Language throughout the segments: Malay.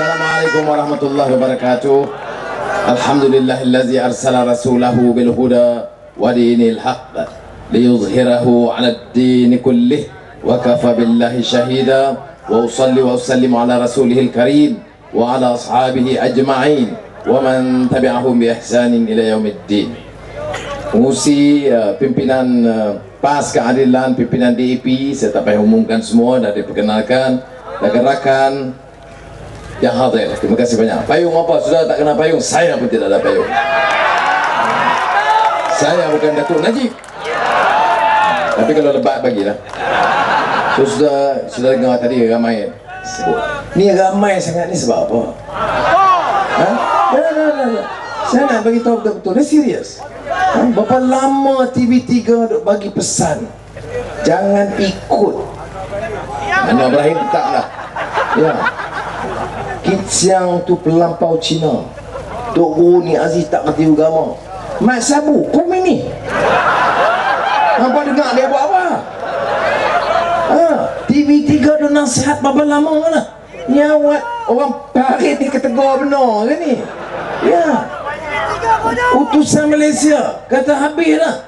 Assalamualaikum warahmatullahi wabarakatuh. Alhamdulillahillazi arsala rasulahu bil huda wa dinil haqq liyuzhirahu 'ala ad-din kullih wa kafa billahi shahida wa usalli wa usallimu ala rasulihil karim wa ala ashabihi ajma'in wa man tabi'ahum bi ihsanin ila yaumiddin. Pengurusi pimpinan PAS Keadilan, pimpinan DAP, saya tak payah umumkan semua, dah diperkenalkan, rakan-rakan yang hadir, terima kasih banyak. Payung apa? Sudah tak kena payung? Saya pun tidak ada payung. Saya bukan Datuk Najib, tapi kalau lebat bagilah. So, sudah dengar tadi ramai sebut. Ni ramai sangat ni sebab apa? Ha? Dah. Saya nak bagi tahu betul-betul, ni serius. Berapa lama TV3 duk bagi pesan jangan ikut. Mana Ibrahim tak lah. Ya. Kitsiang tu pelampau Cina. Tok Guru ni Aziz tak kerti agama. Mat Sabu, kau ini. Apa dengar dia buat apa? TV3 tu nasihat berapa lama lah. Nyawat orang parit ni ketegur benar ke ni? Ya. Utusan Malaysia kata habis lah.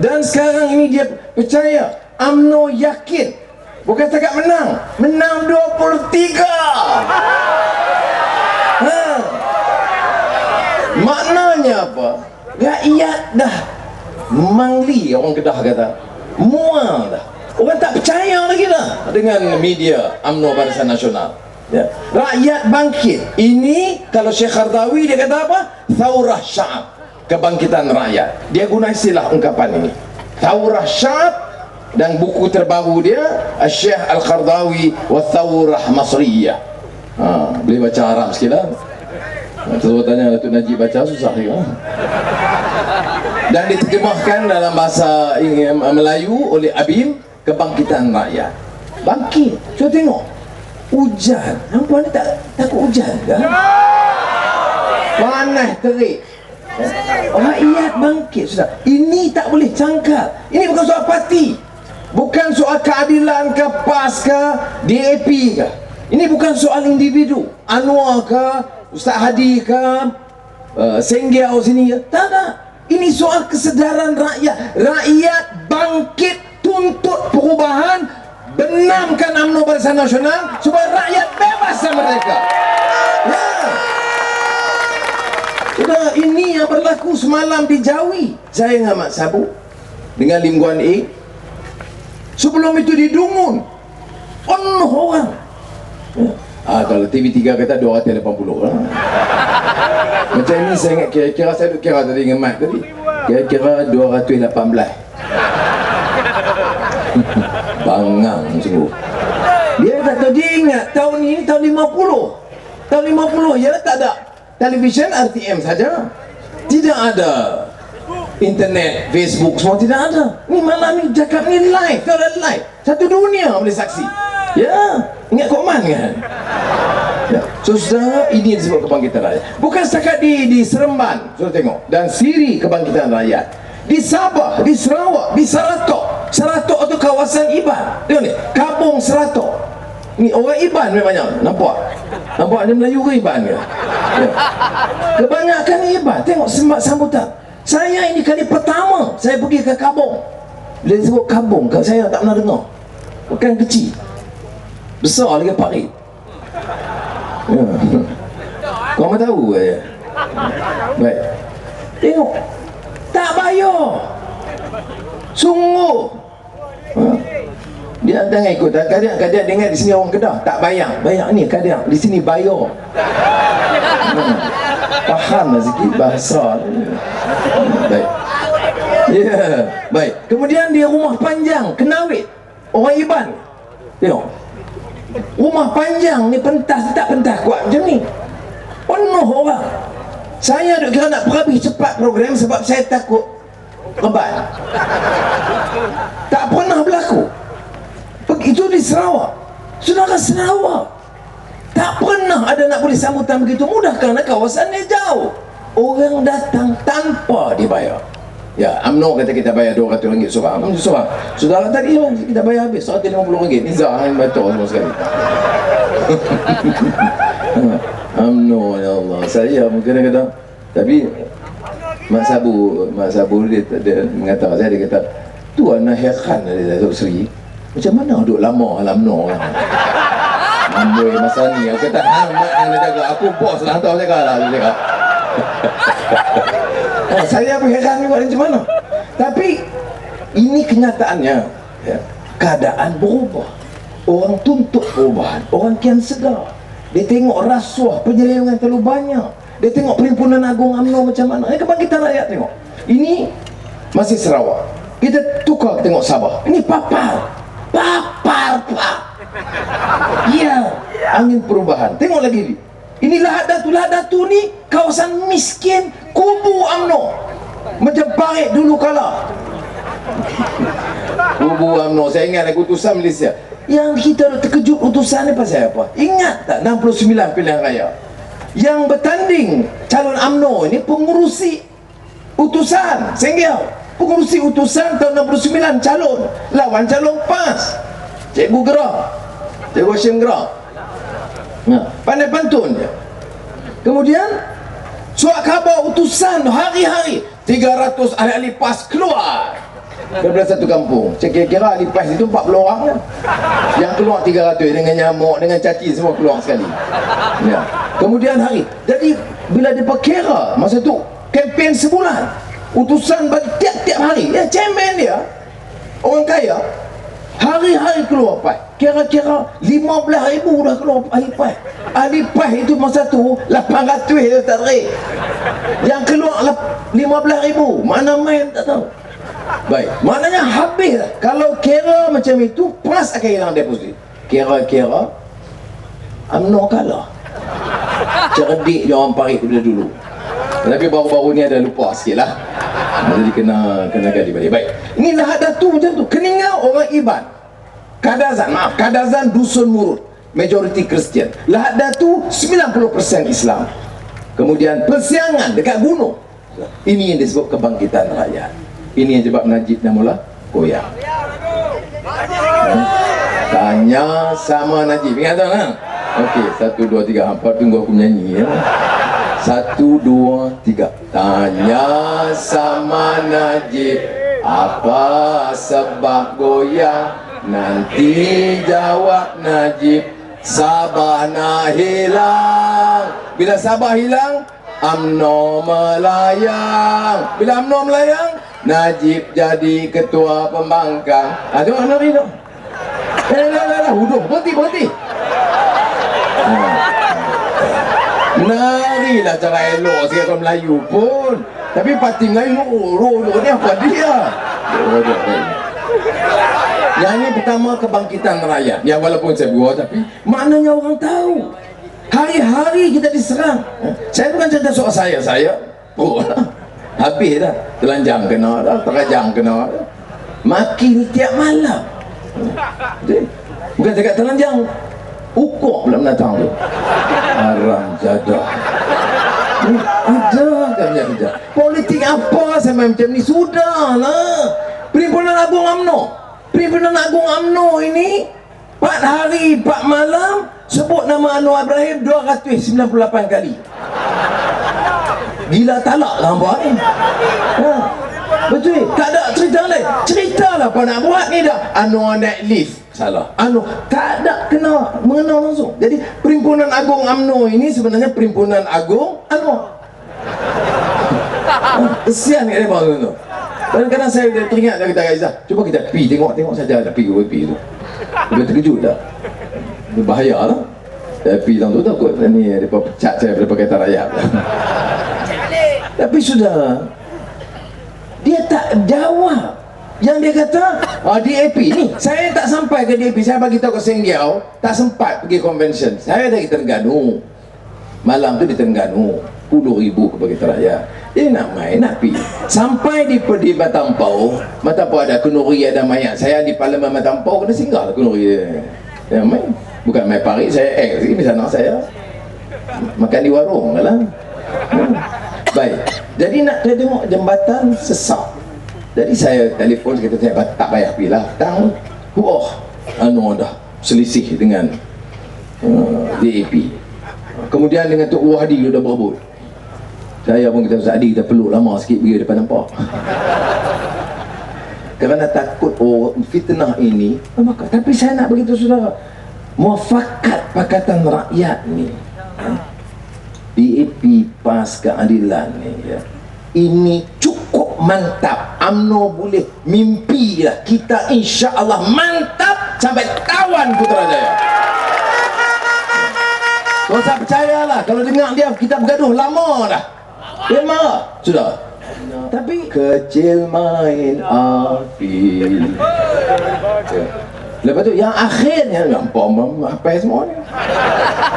Dan sekarang ini dia percaya, UMNO yakin, bukan setakat menang 23. Maknanya apa? Rakyat dah mangli, orang Kedah kata, mual dah. Orang tak percaya lagi dah dengan media UMNO Barisan Nasional. Ya. Rakyat bangkit. Ini kalau Syekh Qardawi dia kata apa? Thaurah Sya'ab, kebangkitan rakyat. Dia guna istilah ungkapan ini, Thaurah Sya'ab. Dan buku terbaru dia Syekh Al-Qardawi wa Thaurah Masriyah. Boleh baca Arab sikit lah. Terus tanya Datuk Najib baca susah juga. Dan diterjemahkan dalam bahasa Melayu oleh Abim, kebangkitan rakyat. Bangkit. Cuba tengok hujan. Nampak ni tak takut hujan kan? Panas terik. Rakyat bangkit sudah. Ini tak boleh cangkal. Ini bukan soal parti, bukan soal keadilan ke PAS ke DAP ke. Ini bukan soal individu, Anwar ke Ustaz Hadi ke Senggiau sini ke. Tak. Ini soal kesedaran rakyat. Rakyat bangkit tuntut perubahan, benamkan UMNO Barisan Nasional supaya rakyat bebas dan merdeka. Ya. Sudah, ini yang berlaku semalam di Jawi. Saya dengan Mat Sabu, dengan Lim Guan Eng. Sebelum itu di Dungun penuh orang. Kalau TV3 kata 280 lah. Macam ini saya ingat kira-kira, saya duk kira tadi dengan Mat tadi, kira-kira 218. Bangang sungguh. Dia kata dia ingat tahun ini tahun 50. Tahun 50 ya, tak ada televisyen RTM saja, tidak ada internet, Facebook, semua tidak ada. Ni malam ni cakap ni live, kau dah live, satu dunia boleh saksi. Ya, ingat Kokman kan? Ya. So saudara, ini disebut kebangkitan rakyat. Bukan setakat di Seremban, sudah tengok, dan Siri kebangkitan rakyat. Di Sabah, di Sarawak, di Saratok. Saratok itu kawasan Iban. Tengok ni, Kampung Saratok. Ni orang Iban memangnya, nampak ni Melayu ke Iban ke? Ya. Kebanyakan ni Iban. Tengok sambutan. Saya ini kali pertama saya pergi ke Kabong. Dia sebut Kabong, kalau saya tak pernah dengar. Bukan kecil, besar lagi parit. Ya. Kau mau tahu ya? Baik. Tengok, tak bayar. Sungguh. Dia jangan ikut. Kadang-kadang dengar di sini orang Kedah tak bayar. Bayar ni kadang di sini bayar. Faham lah sikit bahasa. Baik. Ya, baik. Kemudian dia Rumah Panjang Kenawit, orang Iban. Tengok, Rumah Panjang ni pentas tak pentas kuat macam ni, penuh orang. Saya duk kira nak perhabis cepat program sebab saya takut lebat. Tak pernah berlaku. Itu di Sarawak. Saudara, Sarawak tak pernah ada nak boleh sambutan begitu mudah kerana kawasannya jauh. Orang datang tanpa dibayar. Ya, UMNO kata kita bayar RM200 seorang. Saudara tadi kita bayar habis RM150. Ni Zah yang baca semua sekali. UMNO, ya Allah. Saya kadang-kadang, tapi Mak Sabu dia mengatakan saya, dia kata, tu anak heran dari Datuk Seri. Macam mana duduk lama dalam UMNO? Amboi masa ni, aku kata, mak yang nak jaga, aku bos lah, tahu saya kalah, dia cakap. Saya pun heran juga macam mana. Tapi ini kenyataannya, ya. Keadaan berubah, orang tuntut perubahan, orang kian sedar. Dia tengok rasuah penyelewengan terlalu banyak, dia tengok Perhimpunan Agung UMNO macam mana. Kebangkitan Rakyat tengok ini masih Sarawak, kita tukar tengok Sabah, ini papar pak. Ya, angin perubahan. Tengok lagi ini Lahad Datu ni kawasan miskin, kubu UMNO macam Parit dulu kala. Kubu UMNO, saya ingat lagi utusan Malaysia. Yang kita terkejut utusan ni pasal apa? Ingat tak 69 pilihan raya yang bertanding calon UMNO ini pengurusi utusan Senggel, pengurusi utusan tahun 69 calon, lawan calon PAS, Cikgu Gerah, Cikgu Hashim Gerah. Pandai pantun dia. Kemudian surat khabar utusan hari-hari 300 ahli-ahli PAS keluar daripada satu kampung. Saya kira-kira ahli PAS itu 40 orang lah. Yang keluar 300 dengan nyamuk, dengan caci, semua keluar sekali. Ya. Kemudian hari, jadi bila dia perkira masa tu kempen sebulan, utusan bagi tiap-tiap hari, ya, chairman dia orang kaya, hari-hari keluar PAS. Kira-kira 15,000 dah keluar ahli PAS. Ahli PAS itu masa tu 800 tu tak tarik. Yang keluar 15,000, mana main tak tahu. Baik, maknanya habis lah. Kalau kira macam itu, PAS akan hilang deposit. Kira-kira UMNO kalah. Cerdik dia orang Parit dulu. Tapi baru-baru ni ada lupa sikit lah. Jadi kena gali balik. Baik, ini Lahad Datu macam tu. Keningau orang Iban, Kadazan Dusun Murut, majoriti Kristian. Lahad Datu 90% Islam. Kemudian Persiangan dekat gunung. Ini yang disebut kebangkitan rakyat. Ini yang sebab Najib dah mula goyang. Tanya sama Najib, ingat tak? Okey, 1, 2, 3, hampa tunggu aku menyanyi ya. 1, 2, 3. Tanya sama Najib, apa sebab goyang? Nanti jawab Najib, Sabah nak hilang. Bila Sabah hilang, UMNO melayang. Bila UMNO melayang, Najib jadi ketua pembangkang. Tengok nari tu. Huduh, berhenti. Narilah cara elok sikit orang Melayu pun. Tapi parti Melayu, ni apa dia? Yang ini pertama kebangkitan rakyat. Yang walaupun saya buat, tapi maknanya orang tahu. Hari-hari kita diserang. Saya bukan cerita soal saya. Habis dah. Telanjang kena dah, terajang kena dah. Maki ni tiap malam. Bukan cakap telanjang, ukur pula menatang tu. Haram jadah. Ada kan kerja. Politik apa sama macam ni? Sudahlah. Perhimpunan Agung UMNO ini 4 hari 4 malam sebut nama Anwar Ibrahim 298 kali. Gila talak lah hampa ni. Betul, tak ada cerita lain. Ceritalah apa nak buat ni dah. Anwar naik lift, salah. Tak ada kena mengenal langsung. Jadi Perhimpunan Agung UMNO ini sebenarnya Perhimpunan Agung Anwar. Kesian kat mereka tu. Kadang-kadang saya teringat dia kata, Aizah, cuba kita pergi tengok saja ada pergi tu. Dia terkejut dah. Dia bahaya lah. Dia pergi tu takut ni dia pecat saya daripada Pakatan Rakyat. Tapi sudah, dia tak jawab. Yang dia kata, DAP ni, saya tak sampai ke DAP. Saya bagi tahu ke Senggel, tak sempat pergi convention. Saya dari Terengganu. Malam tu di Terengganu, 10,000 ke Pakatan Rakyat. Dia nak main, nak pergi. Sampai di Matampau ada Kenuri, ada mayat. Saya di Parlimen Matampau, kena singgah lah Kenuri dia main. Bukan main Parit, saya di sana saya makan di warung lah. Baik, jadi nak tengok jambatan sesak. Jadi saya telefon, saya kata saya tak payah pilih tang. Dah selisih dengan DAP. Kemudian dengan Tok Wahdi dah berebut. Saya pun kata Ustaz Adi, kita perlu lama sikit pergi depan nampak. Kerana takut fitnah ini. Tapi saya nak beritahu saudara, muafakat Pakatan Rakyat ni, DAP PAS keadilan ni ya, ini cukup mantap. UMNO boleh mimpi lah, kita insya Allah mantap sampai tawan Putrajaya. Kau tak percayalah kalau dengar dia kita bergaduh lama dah. Dia marah sudah. Tapi kecil main api. Lepas tu yang akhirnya apa semua ni?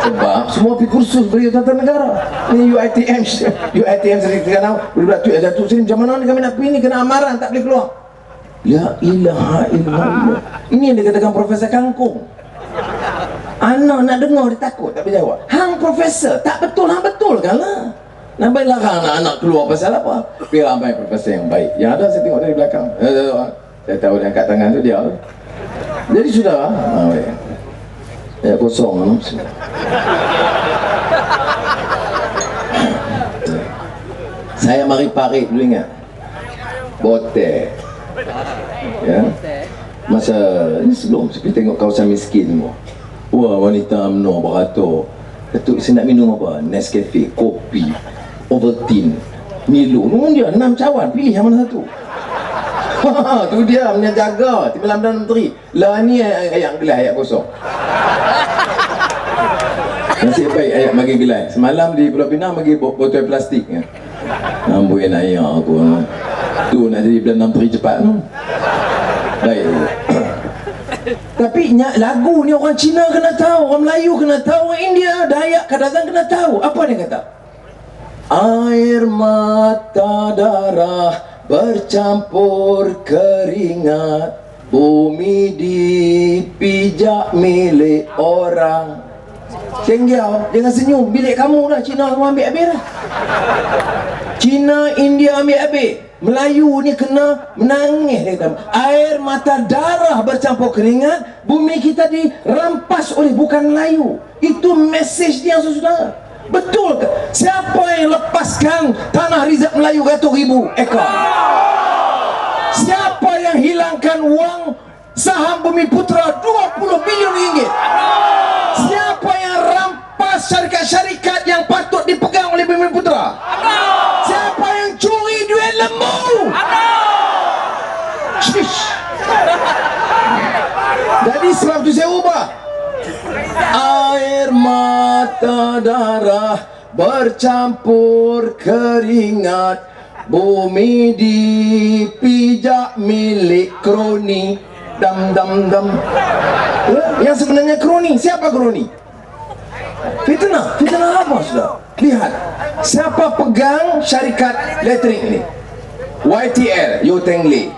Sebab semua pergi kursus beri tata negara. Ni UiTM sering kenal. Budak tu ada tu sini macam mana ni kami nak pergi ni, kena amaran tak boleh keluar. La ilaha illallah. Ini yang dikatakan Profesor Kangkung. Anak nak dengar dia takut tak boleh jawab. Hang profesor tak betul, hang betul kan lah. Nak baik larang anak-anak keluar pasal apa? Tapi ramai profesor yang baik. Yang ada saya tengok dari belakang. Saya tahu dia angkat tangan tu dia. Jadi sudah kosong. Saya mari parik dulu ingat. Botek. Ya. Masa ini sebelum saya tengok kawasan miskin semua. Wah, wanita UMNO beratur. Datuk, saya nak minum apa? Nescafe, kopi, Ovaltine, Milo. Dia 6 cawan, pilih yang mana satu. Tu dia punya jaga Timbalan Perdana Menteri. Lah ni ayat gelas, ayat kosong. Nasib baik ayat bagi gelas. Semalam di Pulau Pinang bagi botol plastik ya. Amboi nak ayat aku. Tu nak jadi Perdana Menteri cepat tu. Baik. Tapi lagu ni orang Cina kena tahu, orang Melayu kena tahu, orang India, Dayak, Kadazan kena tahu. Apa dia kata? Air mata darah bercampur keringat, bumi dipijak milik orang. Cenggau, jangan senyum, bilik kamu lah. Cina semua ambil habis lah. Cina, India ambil habis. Melayu ni kena menangis. Dia kata, air mata darah bercampur keringat, bumi kita dirampas oleh bukan Melayu. Itu mesej dia, saudara. Betul ke? Siapa yang lepaskan tanah rizab Melayu ratus-ribu ekar? Siapa yang hilangkan wang saham Bumi Putra 20 bilion ringgit? Siapa yang rampas syarikat-syarikat yang patut dipegang oleh Bumi Putra? Siapa yang curi duit lembu? Shish. Jadi sebab tu saya ubah. Air mata darah bercampur keringat, bumi dipijak milik kroni. Dam dam dam. Yang sebenarnya kroni, siapa kroni? Fitnah apa sudah? Lihat, siapa pegang syarikat elektrik ni? YTL, Yo Teng Lee.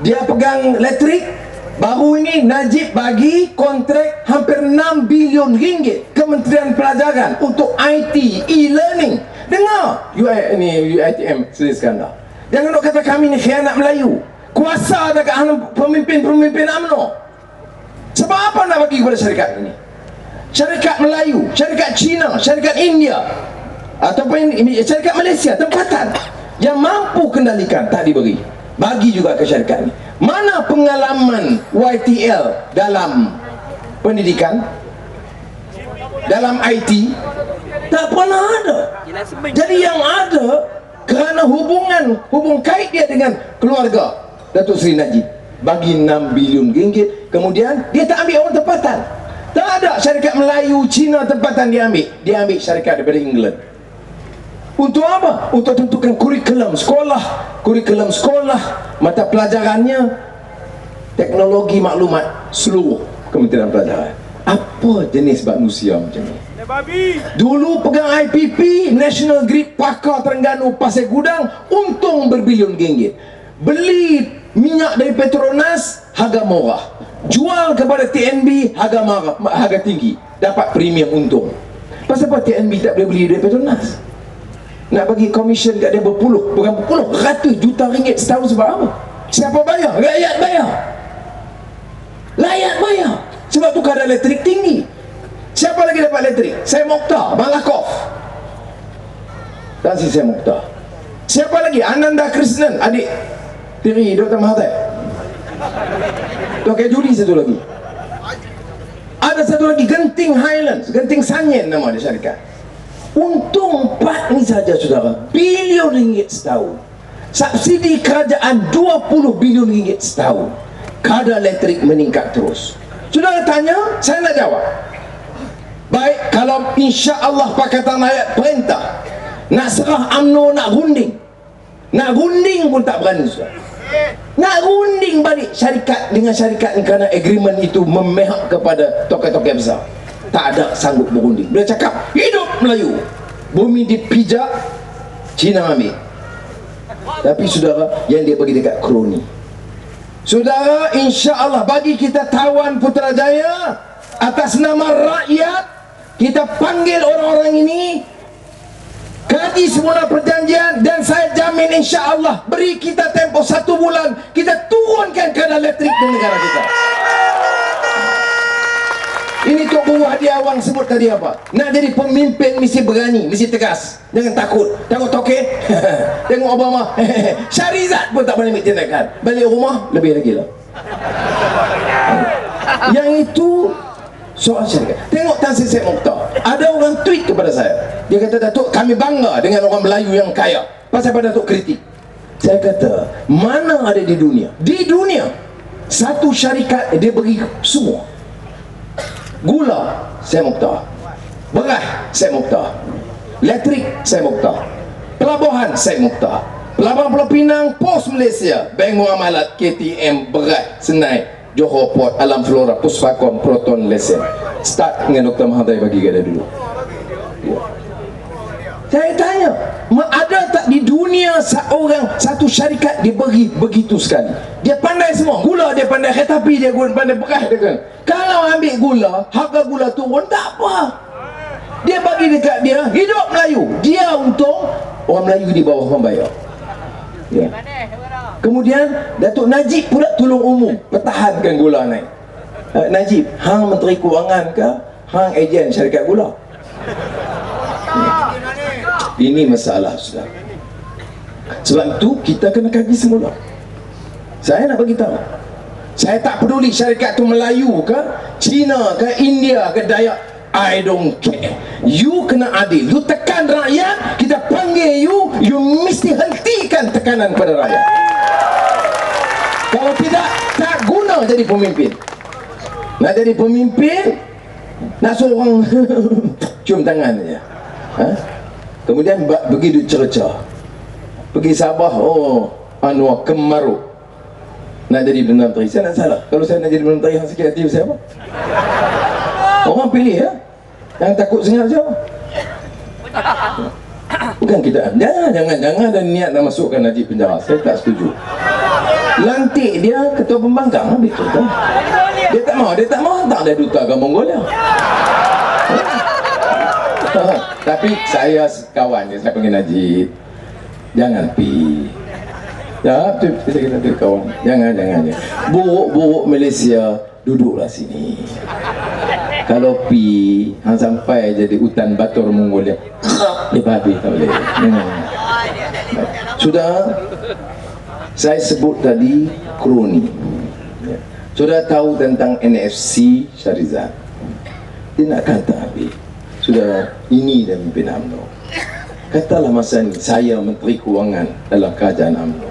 Dia pegang elektrik. Baru ini Najib bagi kontrak hampir 6 bilion ringgit Kementerian Pelajaran untuk IT, e-learning. Dengar UiTM Seri Iskandar. Jangan nak kata kami ni khianat Melayu. Kuasa dekat pemimpin-pemimpin UMNO. Sebab apa nak bagi kepada syarikat ini? Syarikat Melayu, syarikat Cina, syarikat India, ataupun syarikat Malaysia, tempatan yang mampu kendalikan tak diberi. Bagi juga ke syarikat ini. Mana pengalaman YTL dalam pendidikan, dalam IT? Tak pernah ada. Jadi yang ada kerana hubung kait dia dengan keluarga Datuk Seri Najib, bagi 6 bilion ringgit. Kemudian dia tak ambil orang tempatan. Tak ada syarikat Melayu, Cina tempatan dia ambil syarikat daripada England. Untuk apa? Untuk tentukan kurikulum sekolah, mata pelajarannya, teknologi maklumat seluruh Kementerian Pelajaran. Apa jenis manusia macam ni? Dulu pegang IPP, National Grid Pakar Terengganu Pasir Gudang, untung berbilion ringgit. Beli minyak dari Petronas harga murah, jual kepada TNB harga tinggi, dapat premium untung. Pasal apa TNB tak boleh beli dari Petronas? nak bagi komisen kat dia berpuluh, bukan berpuluh, ratus juta ringgit setahun sebab apa? Siapa bayar? Rakyat bayar. Rakyat bayar. Sebab tu kadar elektrik tinggi. Siapa lagi dapat elektrik? Saya Mokhtar, Malakoff dan si saya Mokhtar. Siapa lagi? Ananda Krishnan, adik tiri Dr. Mahathir. Tok Judi satu lagi. Ada satu lagi, Genting Highlands, Genting Sanyen nama dia syarikat. Untung 4 ni saja saudara, bilion ringgit setahun. Subsidi kerajaan 20 bilion ringgit setahun. Kadar elektrik meningkat terus. Saudara tanya, saya nak jawab. Baik, kalau insya Allah Pakatan Rakyat perintah nak serah UMNO, nak runding pun tak berani saudara. Nak runding balik syarikat dengan syarikat kerana agreement itu memihak kepada tokoh-tokoh besar. Tak ada sanggup berunding. Bila cakap hidup Melayu, bumi dipijak, Cina ambil. Tapi saudara, yang dia bagi dekat kroni. Saudara, insya Allah bagi kita tawan Putrajaya, atas nama rakyat kita panggil orang-orang ini, kaji semula perjanjian, dan saya jamin insya Allah beri kita tempoh 1 bulan, kita turunkan kadar elektrik di negara kita. Ini Tok Guru Hadi Awang sebut tadi apa? Nak jadi pemimpin mesti berani, mesti tegas, jangan takut. Tengok Toke, tengok Obama, Syarizat pun tak boleh ambil tindakan. Balik rumah lebih lagi lah. Yang itu soal syarikat. Tengok Tan Sri Syed Mokhtar, ada orang tweet kepada saya, dia kata, Datuk, kami bangga dengan orang Melayu yang kaya. Pasal pada Datuk kritik. Saya kata, mana ada di dunia, satu syarikat dia beri semua. Gula, saya Mokhtar. Beras, saya Mokhtar. Elektrik, saya Mokhtar. Pelabuhan, saya Mokhtar. Pelabuhan Pulau Pinang, Pos Malaysia, Bank Muamalat, KTM, Beras, Senai, Johor Port, Alam Flora, Puspakom, Proton, Lesen. Start dengan Dr. Mahathir bagi gada dulu. Saya tanya, ada tak di dunia satu syarikat dia beri begitu sekali? Dia pandai semua. Gula dia pandai, kereta api dia pandai, beras dia kan. Kalau ambil gula, harga gula turun, tak apa. Dia bagi dekat dia, hidup Melayu. Dia untung, orang Melayu di bawah membayar. Ya. Kemudian Datuk Najib pula tolong umum, pertahankan gula naik. Najib, hang Menteri Kewangan ke? Hang ejen syarikat gula? Ini masalah sudah. Sebab itu kita kena kaji semula. Saya nak bagi tahu, saya tak peduli syarikat tu Melayu ke, Cina ke, India ke, Dayak, I don't care. You kena adil. You tekan rakyat, kita panggil you mesti hentikan tekanan pada rakyat. Kalau tidak, tak guna jadi pemimpin. Nak jadi pemimpin, nak suruh orang cium tangan saja. Kemudian begitu cerca, pergi Sabah, oh Anwar Kemaruk nak jadi Perdana Menteri. Saya nak salah kalau saya nak jadi Perdana Menteri, yang sikit hati saya apa? Orang pilih ya, yang takut sengat siapa? Bukan kita. Jangan ada niat nak masukkan Najib penjara. Saya tak setuju. Lantik dia ketua pembangkang, betul kan? Dia tak mau hantar dia duta ke Mongolia. Tapi saya kawan dia, saya panggil Najib, jangan pi. Ya, saya kata kawan, jangan. Buruk Malaysia, duduklah sini. Kalau pi, hang sampai jadi hutan batur Mongolia, dia habis tak boleh. Sudah, saya sebut tadi kroni. Sudah tahu tentang NFC Syarizat, dia nak kata habis. Sudah, ini dia pimpin UMNO. Katalah masa ni saya Menteri Kewangan dalam kerajaan UMNO.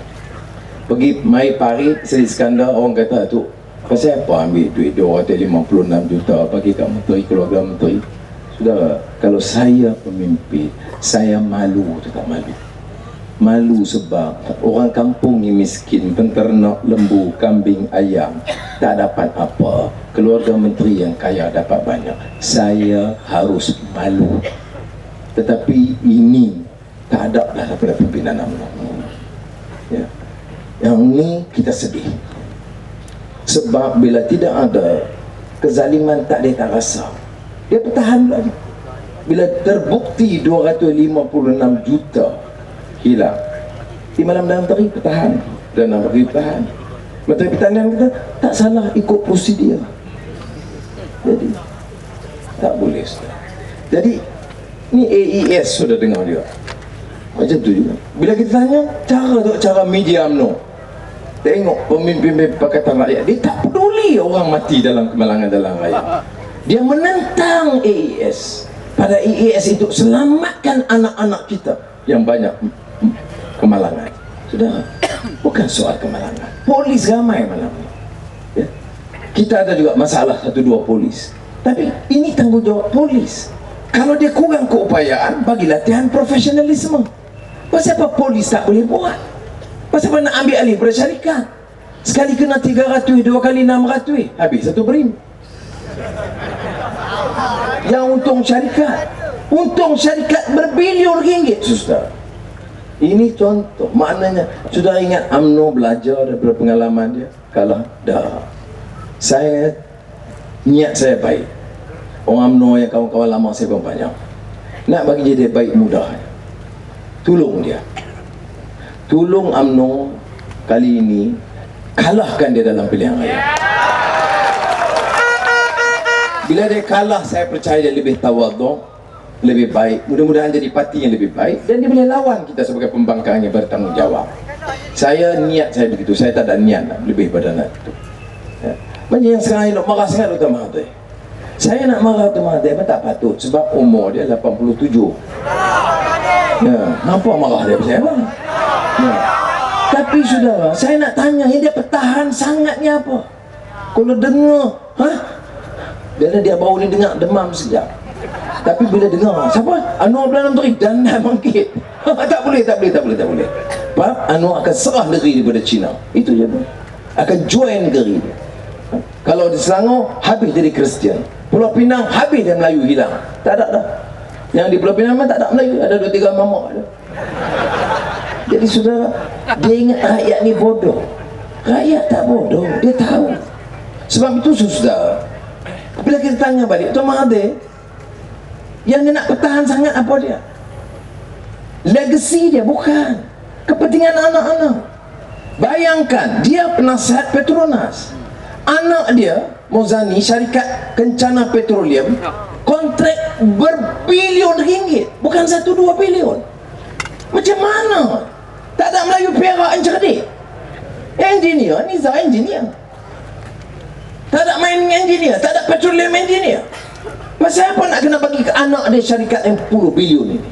Pergi mai parit Seri Iskandar, orang kata tu, pasal apa ambil duit 256 juta bagi kat Menteri, keluarga Menteri? Sudah, kalau saya pemimpin, saya malu tu tak malu. Malu sebab orang kampung ni miskin, penternak lembu, kambing, ayam, tak dapat apa. Keluarga menteri yang kaya dapat banyak. Saya harus malu. Tetapi ini tak ada dah daripada pimpinan UMNO. Ya. Yang ni kita sedih. Sebab bila tidak ada kezaliman, tak ada tak rasa. Dia bertahan lagi. bila terbukti 256 juta hilang, di malam dalam tadi pertahan dan Menteri Pertahanan, Menteri Pertanian kata tak salah ikut prosedur. Jadi tak boleh. Jadi ni AES sudah dengar dia macam tu juga. Bila kita tanya cara media UMNO, tengok pemimpin Pakatan Rakyat, dia tak peduli orang mati dalam kemalangan dalam rakyat. Dia menentang AES. Pada AES itu selamatkan anak-anak kita yang banyak kemalangan. Saudara, bukan soal kemalangan. Polis ramai malam ini. Ya? Kita ada juga masalah 1-2 polis. Tapi ini tanggungjawab polis. Kalau dia kurang keupayaan, bagi latihan profesionalisme. Pasal apa polis tak boleh buat? Pasal apa nak ambil alih pada syarikat? Sekali kena 300, 2 kali 600, habis satu BRIM. Yang untung syarikat berbilion ringgit, saudara. Ini contoh. Maknanya sudah ingat UMNO belajar daripada pengalaman dia? Kalah dah. Niat saya baik. Orang UMNO yang kawan-kawan lama saya pun banyak. Nak bagi dia baik mudah. Tolong dia. Tolong UMNO kali ini kalahkan dia dalam pilihan raya. Bila dia kalah, saya percaya dia lebih tawaduk, lebih baik. Mudah-mudahan jadi parti yang lebih baik dan dia boleh lawan kita sebagai pembangkang yang bertanggungjawab. Niat saya begitu. Saya tak ada niat nak lebih pada nak itu. Ya. Macam yang sekarang nak marah sangat Dr. Mahathir. Saya nak marah Dr. Mahathir pun tak patut sebab umur dia 87. Ya, nampak marah dia saya apa? Ya. Tapi saudara, saya nak tanya, yang dia pertahan sangatnya apa? Kalau dengar, bila dia baru ni dengar demam sekejap. Tapi bila dengar, siapa? Anwar Perdana Menteri dan bangkit. Tak boleh. Sebab Anwar akan serah negeri daripada China. Itu je. Akan join negeri dia. Kalau di Selangor, habis jadi Kristian. Pulau Pinang, habis dia Melayu hilang. Tak ada dah. Yang di Pulau Pinang memang tak ada Melayu. Ada 2-3 mamak ada. Jadi saudara, dia ingat rakyat ni bodoh. Rakyat tak bodoh, dia tahu. Sebab itu saudara, bila kita tanya balik, Tuan Mahathir yang dia nak pertahan sangat apa dia? Legacy dia, bukan kepentingan anak-anak. Bayangkan, dia penasihat Petronas. Anak dia, Mozani, syarikat Kencana Petroleum, kontrak berbilion ringgit, bukan 1-2 bilion. Macam mana? Tak ada Melayu Perak yang cerdik. Engineer, Nizar engineer. Tak ada mining engineer, tak ada petroleum engineer. Pasal apa nak kena bagi ke anak dia syarikat yang 10 bilion ini?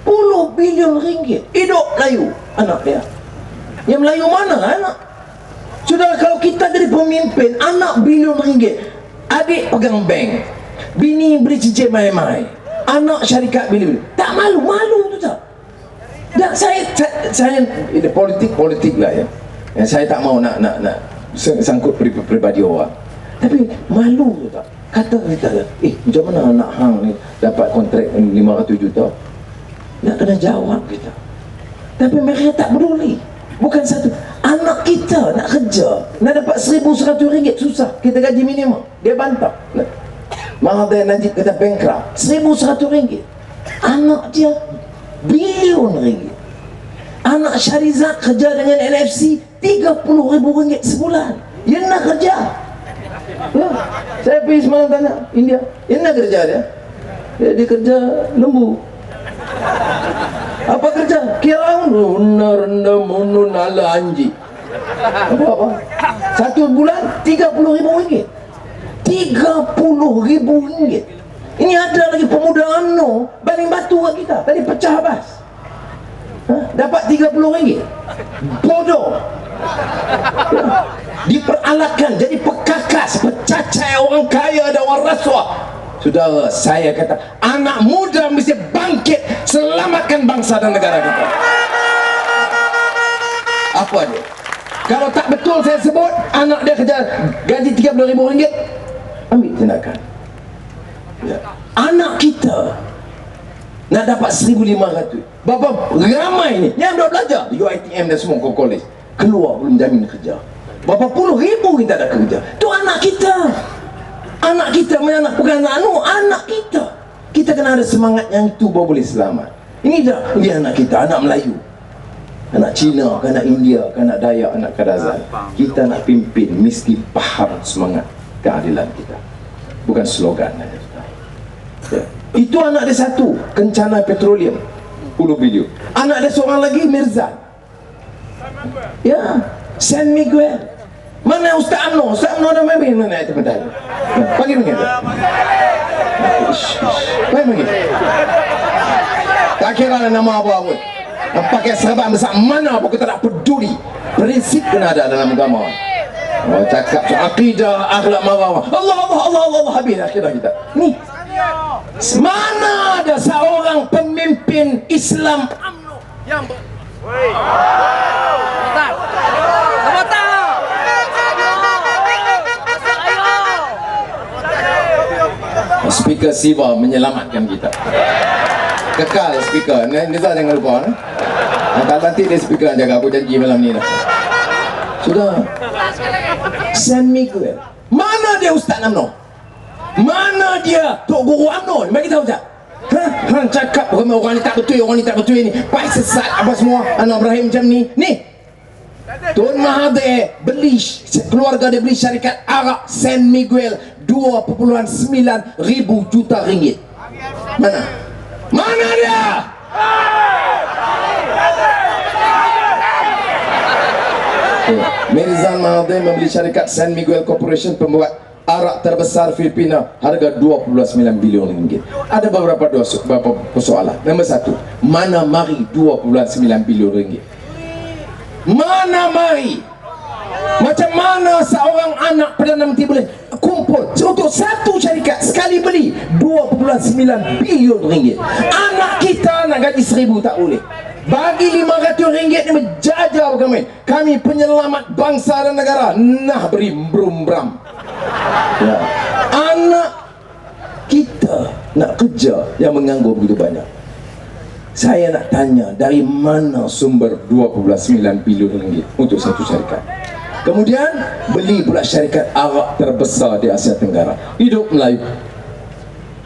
10 bilion ringgit. Hidup Melayu anak dia. Yang Melayu mana anak? Saudara, kalau kita jadi pemimpin, anak bilion ringgit, adik pegang bank, bini beli cincin mai-mai, anak syarikat bilion, tak malu tu tak? Dan saya ini politik lah ya. Yang saya tak mau nak sangkut pribadi orang. Tapi malu tu tak? Kata kita, macam mana anak hang ni dapat kontrak 500 juta? Nak kena jawab kita. Tapi mereka tak peduli. Bukan satu. Anak kita nak kerja, nak dapat 1,100 ringgit susah. Kita gaji minimum. Dia bantah. Mahathir Najib kata bankrupt. 1,100 ringgit. Anak dia bilion ringgit. Anak Syarizat kerja dengan NFC 30,000 ringgit sebulan. Dia nak kerja. Ya. Saya pergi semalam tanya India, dia nak kerja dia. Dia kerja lembu. Apa kerja? Kira rendah munun ala anji. Apa? Satu bulan 30,000 ringgit. 30,000 ringgit. Ini ada lagi pemuda UMNO baling batu kat kita. Tadi pecah bas. Dapat 30 ringgit. Bodoh. Diperalatkan jadi pekakas, pecacai orang kaya dan orang rasuah. Saudara, saya kata anak muda mesti bangkit, selamatkan bangsa dan negara kita. Apa dia? Kalau tak betul saya sebut, anak dia kerja gaji 30,000 ringgit, ambil tindakan. Ya. Anak kita nak dapat 1,500. Berapa ramai ni yang dah belajar di UiTM dan semua college, keluar belum jamin kerja. Berapa puluh ribu kita ada kerja. Tu anak kita. Anak kita mana bukan anak kita. Kita kena ada semangat yang itu baru boleh selamat. Ini dia anak kita, anak Melayu, anak Cina, anak India, anak Dayak, anak Kadazan. Kita nak pimpin mesti faham semangat keadilan kita, bukan slogan saja. Ya. Itu anak dia satu, Kencana Petroleum, Pulau Video. Anak dia seorang lagi, Mirzan. Ya, San Miguel. Mana Ustaz Amno? Ustaz Amno dah main mana itu medali? Panggil panggil. Panggil. Tak kira nama apa pun. Pakai serban besar mana pun kita tak peduli. Prinsip kena ada dalam agama. Oh, cakap soal akidah, akhlak marwah. Allah habis akidah kita. Ni. Mana ada seorang pemimpin Islam UMNO yang Speaker Siva menyelamatkan kita. Kekal speaker. Nizar jangan lupa. Nanti dia speaker jaga, aku janji malam ni dah. Sudah. San Miguel. Mana dia Ustaz UMNO? Mana dia Tok Guru UMNO? Bagi tahu tak? Hang cakap orang ni tak betul, orang ni tak betul ni. Pai sesat apa semua. Anak Ibrahim macam ni. Ni. Tun Mahathir beli, keluarga dia beli syarikat Arak San Miguel 2,9 ribu juta ringgit. Mana? Mana dia? Mirzan Mahathir membeli syarikat San Miguel Corporation, pembuat arak terbesar Filipina, harga 2,9 bilion ringgit. Ada beberapa persoalan. Nombor satu, mana mari 2,9 bilion ringgit? Mana mari? Macam mana seorang anak Perdana Menteri boleh kumpul untuk satu syarikat sekali beli 2,9 bilion ringgit? Anak kita nak gaji 1,000 tak boleh. Bagi 500 ringgit ni menjajar kami. Kami penyelamat bangsa dan negara. Nah berim brum bram. Ya. Anak kita nak kerja yang menganggur begitu banyak. Saya nak tanya, dari mana sumber 2,9 bilion ringgit untuk satu syarikat? Kemudian beli pula syarikat arak terbesar di Asia Tenggara. Hidup Melayu.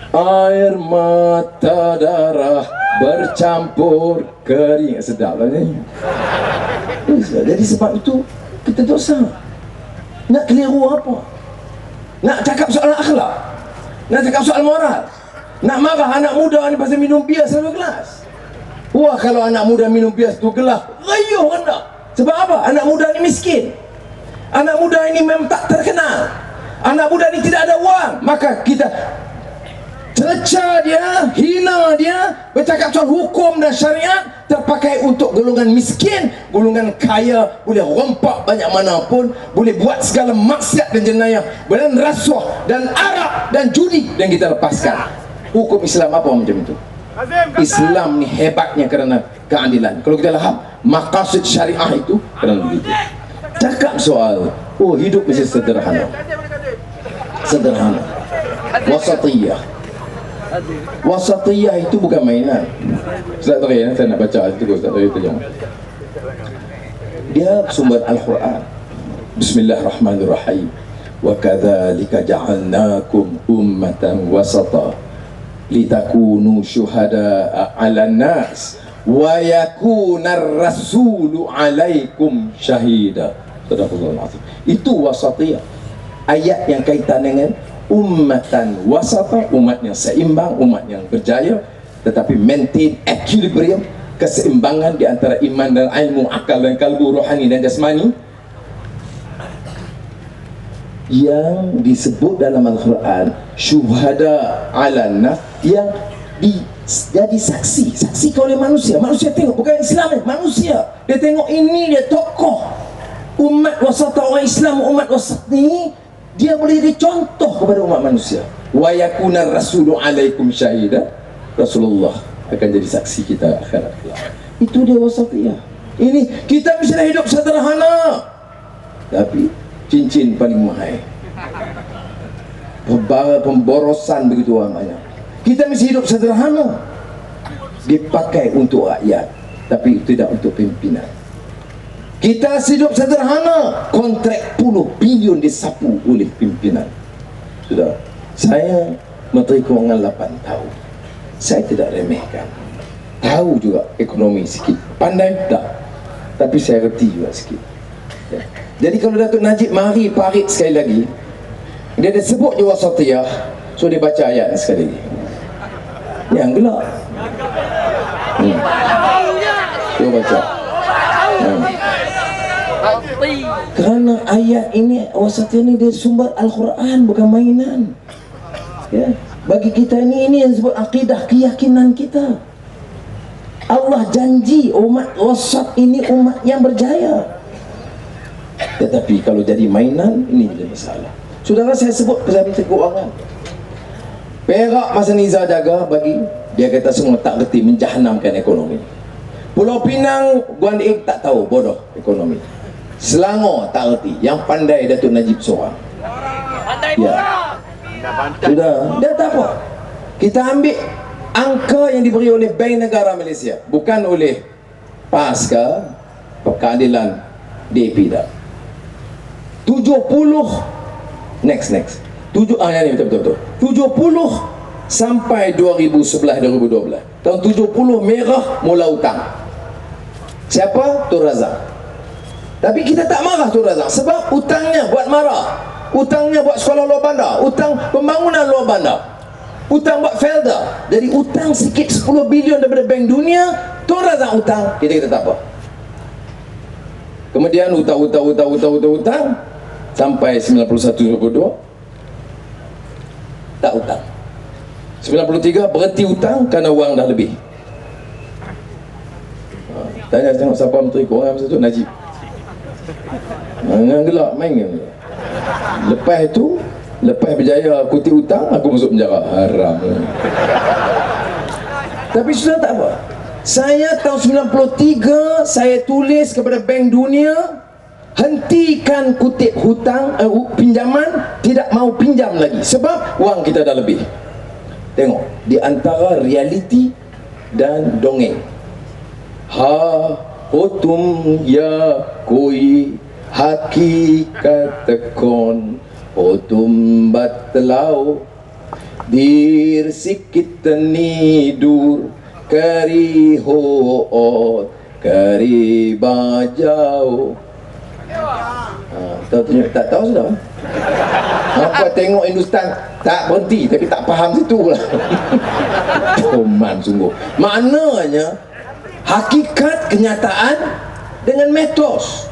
Air mata darah bercampur kering. Sedap lah ni. Jadi sebab itu kita dosa. Nak keliru apa? Nak cakap soal akhlak, nak cakap soal moral, nak marah anak muda ni pasal minum bir 1 gelas. Wah, kalau anak muda minum bir 1 gelas, rayuh anda. Sebab apa? Anak muda ni miskin. Anak muda ini memang tak terkenal. Anak muda ni tidak ada wang. Maka kita cerca dia, hina dia, bercakap soal hukum dan syariat, terpakai untuk golongan miskin. Golongan kaya boleh rompak banyak mana pun, boleh buat segala maksiat dan jenayah, dan rasuah dan arak dan judi, dan kita lepaskan. Hukum Islam apa macam itu? Islam ni hebatnya kerana keadilan. Kalau kita faham maqasid syariah itu kerana begitu. Cakap soal hidup mesti sederhana. Sederhana. Wasatiyah. Wasatiyah itu bukan mainan. Ustaz Tari, saya nak baca itu, Ustaz Tari tu jangan. Dia sumber Al-Quran. Bismillahirrahmanirrahim. Wa kadzalika ja'alnakum ummatan wasata litakunu syuhada'a 'alan nas wa yakunar rasulu 'alaikum syahida. Sadaqallahul azim. Itu wasatiyah. Ayat yang kaitan dengan ummatan wasata, umat yang seimbang, umat yang berjaya, tetapi maintain equilibrium, keseimbangan di antara iman dan ilmu, akal dan kalbu, rohani dan jasmani, yang disebut dalam Al-Quran syuhada 'alan nas, yang jadi saksi oleh manusia. Manusia tengok, bukan Islam, manusia dia tengok ini, dia tokoh umat wasata, orang Islam, umat wasat ni dia boleh dicontoh kepada umat manusia. Wa yakuna rasulu alaikum syahida, Rasulullah akan jadi saksi kita akhirat. Itu dia wasatiyah. Ini kita mesti hidup sederhana, tapi cincin paling mahal, pemborosan begitu banyak. Kita mesti hidup sederhana, dipakai untuk rakyat tapi tidak untuk pimpinan. Kita hidup sederhana, kontrak puluh bilion disapu oleh pimpinan. Sudah, saya Menteri Kewangan 8 tahun. Saya tidak remehkan, tahu juga ekonomi sikit, pandai tak, tapi saya reti juga sikit. Ya. Jadi kalau Datuk Najib mari parit sekali lagi, dia ada sebut je wasatiyah, so dia baca ayat sekali lagi. Yang gelap. Dia baca. Kerana ayat ini, wasatiyah ini dia sumber Al-Quran, bukan mainan. Ya. Bagi kita ini yang disebut akidah, keyakinan kita. Allah janji umat wasat ini umat yang berjaya. Tetapi kalau jadi mainan, ini jadi masalah. Saudara, saya sebut pasal keuangan. Perak masa Nizar jaga bagi, dia kata semua tak reti menjahanamkan ekonomi. Pulau Pinang, Guan Ik tak tahu, bodoh ekonomi. Selangor tak reti, yang pandai Datuk Najib seorang. Ya. Sudah, dia tak apa. Kita ambil angka yang diberi oleh Bank Negara Malaysia, bukan oleh PAS ke Keadilan DAP dah. 70 next 7 ini betul 70 sampai 2011-2012. Tahun 70 merah mula hutang. Siapa? Tun Razak. Tapi kita tak marah Tun Razak sebab hutangnya buat marah. Hutangnya buat sekolah luar bandar, hutang pembangunan luar bandar, hutang buat felda. Jadi hutang sikit 10 bilion daripada Bank Dunia, Tun Razak hutang, kita tak apa. Kemudian hutang sampai 91-92 tak hutang. 93 berhenti hutang kerana wang dah lebih. Tanya tengok siapa menteri keuangan masa tu, Najib. Jangan gelak main kan. Lepas itu, lepas berjaya kutip hutang, aku masuk penjara. Haram. Tapi sudah tak apa. Saya tahun 93 saya tulis kepada Bank Dunia, hentikan kutip hutang, pinjaman, tidak mau pinjam lagi sebab wang kita dah lebih. Tengok, di antara realiti dan dongeng. Ha hotum ya koi hakikat tekon hotum batlau dir sikit nidur kari hoot kari bajau. Tak tahu sudah. Apa tengok Hindustan tak berhenti tapi tak faham situ lah. Coman sungguh. Maknanya hakikat kenyataan dengan metos.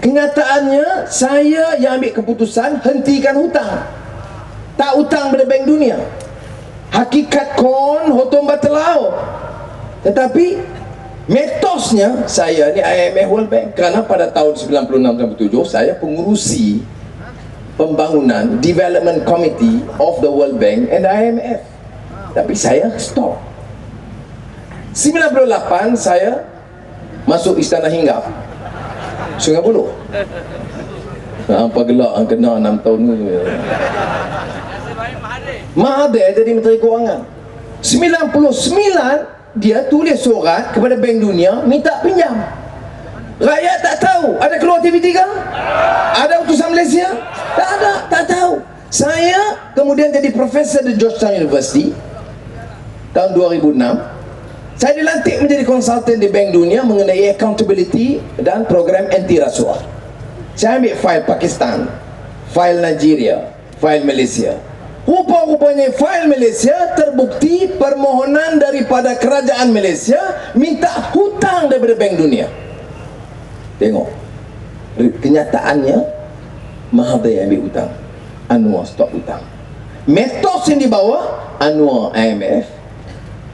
Kenyataannya saya yang ambil keputusan hentikan hutang. Tak hutang pada Bank Dunia. Hakikat kon hotom batelau. Tetapi metosnya saya ni IMF World Bank, kerana pada tahun 96-97 saya pengurusi pembangunan Development Committee of the World Bank and IMF. Tapi saya stop. 98 saya masuk Istana Hinggap Sungai Buloh. Apa gelak yang kena 6 tahun ni. Mahathir jadi Menteri Kewangan. 99 dia tulis surat kepada Bank Dunia minta pinjam. Rakyat tak tahu. Ada keluar TV3? Ada utusan Malaysia? Tak ada, tak tahu. Saya kemudian jadi profesor di Georgetown University tahun 2006. Saya dilantik menjadi konsultan di Bank Dunia mengenai accountability dan program anti rasuah. Saya ambil fail Pakistan, fail Nigeria, fail Malaysia. Rupa-rupanya fail Malaysia terbukti permohonan daripada kerajaan Malaysia minta hutang daripada Bank Dunia. Tengok, kenyataannya Mahathir ambil hutang, Anwar stop hutang. Metos yang dibawa Anwar IMF,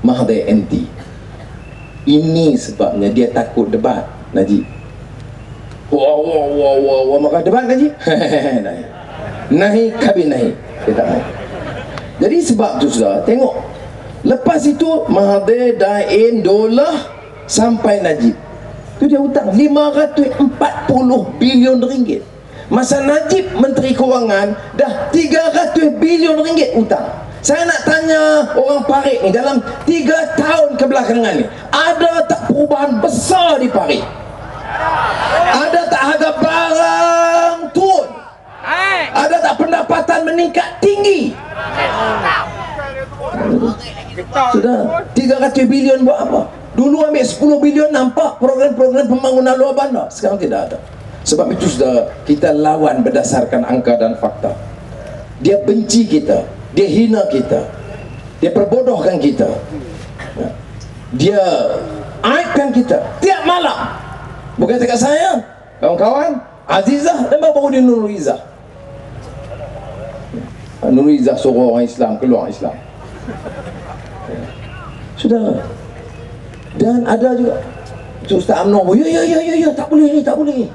Mahathir anti. Ini sebabnya dia takut debat Najib. Wah, maka debat Najib. Nahi kabin nahi. Dia tak mau. Jadi sebab tu sudah tengok. Lepas itu Mahathir Dain Dolah sampai Najib. Tu dia hutang 540 bilion ringgit. Masa Najib Menteri Kewangan dah 300 bilion ringgit hutang. Saya nak tanya orang Parit ni, dalam 3 tahun kebelakangan ni, ada tak perubahan besar di Parit? Ada tak harga barang turun? Ada tak pendapatan meningkat tinggi? Sudah 300 bilion buat apa? Dulu ambil 10 bilion, nampak program-program pembangunan luar bandar. Sekarang tidak ada. Sebab itu sudah kita lawan berdasarkan angka dan fakta. Dia benci kita, dia hina kita, dia perbodohkan kita, dia aibkan kita tiap malam. Bukan dekat saya, kawan-kawan, Azizah dan Bapak Nurul Izzah. Nurul Izzah suruh orang Islam keluar Islam. Sudah. Dan ada juga Ustaz UMNO, ya, tak boleh ni, tak boleh ni.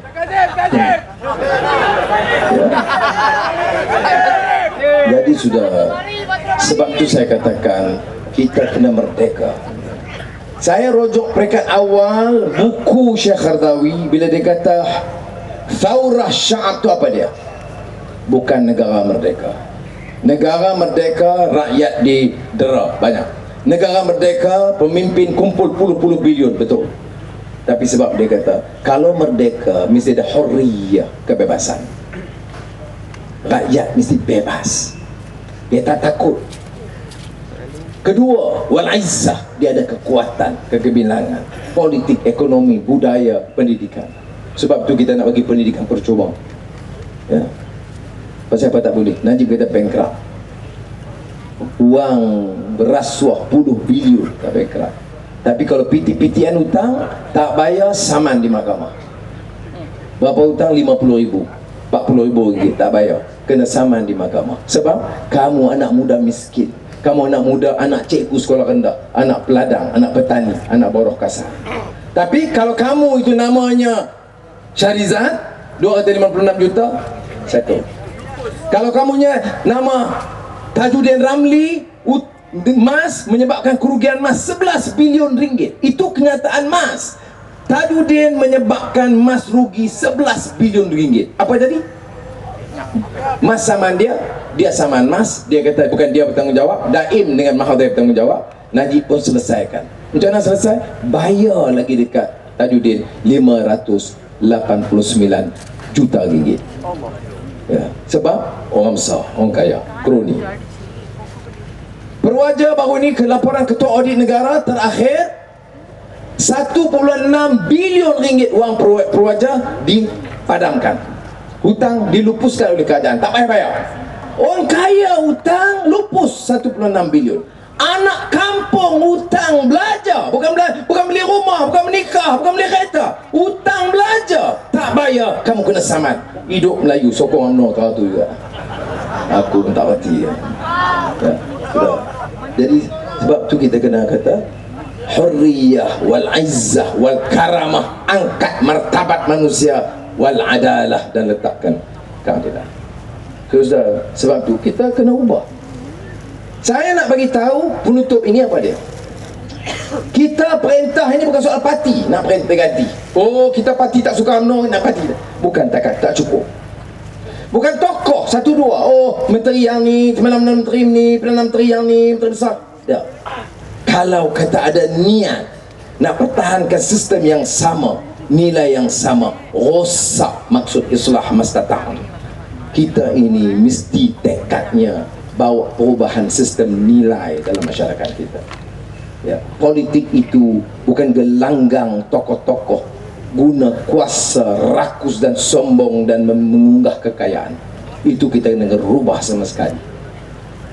Jadi sudah, sebab itu saya katakan kita kena merdeka. Saya rujuk peringkat awal buku Syekh Qaradawi bila dia kata Thawrah Sya'ab itu apa dia? Bukan negara merdeka. Negara merdeka rakyat didera banyak. Negara merdeka pemimpin kumpul puluh-puluh bilion, betul. Tapi sebab dia kata kalau merdeka mesti ada hurriyah, kebebasan. Rakyat mesti bebas, dia tak takut. Kedua, wal izzah, dia ada kekuatan, kegemilangan, politik, ekonomi, budaya, pendidikan. Sebab tu kita nak bagi pendidikan percuma. Ya. Pasal apa tak boleh? Najib kata bankrupt. Wang berasuah puluh bilion tak bankrupt. Tapi kalau PT-PTN hutang tak bayar, saman di mahkamah. Berapa hutang? 50,000, 40,000 ringgit tak bayar, kena saman di mahkamah. Sebab kamu anak muda miskin, kamu anak muda, anak cikgu sekolah rendah, anak peladang, anak petani, anak buruh kasar. Tapi kalau kamu itu namanya Syahrizad 256 juta, satu. Kalau kamunya nama Tajuddin Ramli, emas menyebabkan kerugian emas 11 bilion ringgit. Itu kenyataan emas. Tajuddin menyebabkan emas rugi 11 bilion ringgit. Apa jadi? Mas saman dia, dia saman mas. Dia kata bukan dia bertanggungjawab. Daim dengan Mahathir bertanggungjawab. Najib pun selesaikan. Macam mana selesai? Bayar lagi dekat Tajuddin 589 juta ringgit. Ya, sebab orang besar, orang kaya, kroni. Perwaja baru ini ke laporan Ketua Audit Negara terakhir 1.6 bilion ringgit wang perwaja dipadamkan. Hutang dilupuskan oleh kerajaan, tak payah bayar. Orang kaya hutang lupus 1.6 bilion. Anak kampung hutang belajar, bukan beli rumah, bukan menikah, bukan beli kereta, hutang belajar, tak bayar, kamu kena saman. Hidup Melayu sokong UMNO tahu tu juga. Aku pun tak reti ya. Sudah. Jadi sebab tu kita kena kata hurriyah wal izzah wal karamah, angkat martabat manusia, wal adalah, dan letakkan keadilan. Sudah. Sebab tu kita kena ubah. Saya nak bagi tahu penutup ini apa dia. Kita perintah ini bukan soal parti nak perintah ganti. Oh, kita parti tak suka UMNO nak parti. Bukan, tak cukup. Bukan tokoh satu dua. Oh, menteri yang ni, semalam menteri ni, perdana menteri yang ni, menteri besar. Ya. Kalau kata ada niat nak pertahankan sistem yang sama, nilai yang sama, rosak maksud islah mastata'un. Kita ini mesti tekadnya bawa perubahan sistem nilai dalam masyarakat kita. Ya, politik itu bukan gelanggang tokoh-tokoh guna kuasa, rakus dan sombong dan mengunggah kekayaan. Itu kita kena rubah sama sekali.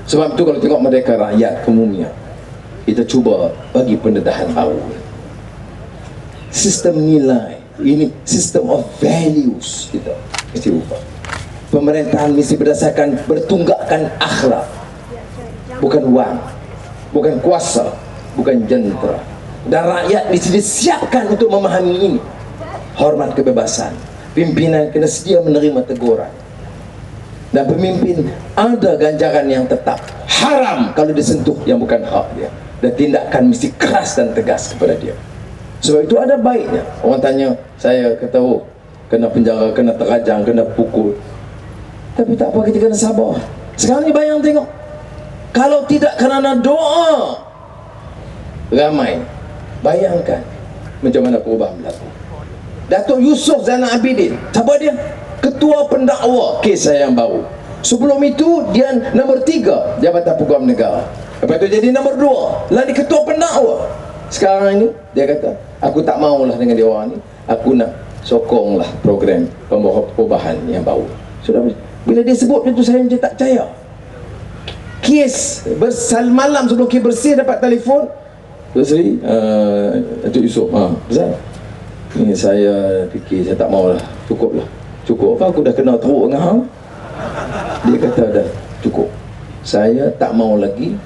Sebab itu kalau tengok Merdeka Rakyat umumnya, kita cuba bagi pendedahan baru. Sistem nilai ini, sistem of values kita mesti ubah. Pemerintahan mesti berdasarkan bertunggakkan akhlak, bukan wang, bukan kuasa, bukan jentera. Dan rakyat mesti disiapkan untuk memahami ini. Hormat kebebasan, pimpinan kena sedia menerima teguran, dan pemimpin ada ganjaran yang tetap. Haram kalau disentuh yang bukan hak dia, dan tindakan mesti keras dan tegas kepada dia. Sebab itu ada baiknya. Orang tanya saya, kata oh, kena penjara, kena terajang, kena pukul. Tapi tak apa, kita kena sabar. Sekarang ni bayang tengok, kalau tidak kerana doa ramai, bayangkan macam mana perubahan berlaku. Datuk Yusof Zainal Abidin, siapa dia? Ketua pendakwa kes saya yang baru. Sebelum itu dia nombor 3 Jabatan Peguam Negara. Lepas itu jadi nombor 2 lah di ketua pendakwa. Sekarang ini dia kata, aku tak maulah dengan dia orang ni, aku nak sokonglah program perubahan yang baru. Sudah, bila dia sebut itu saya macam tak percaya. Kes malam sebelum kes bersih dapat telefon, Sri, Datuk Yusof, Zan, ni saya fikir saya tak maulah, cukup apa, aku dah kenal teruk dengan hang. Dia kata dah cukup, saya tak mau lagi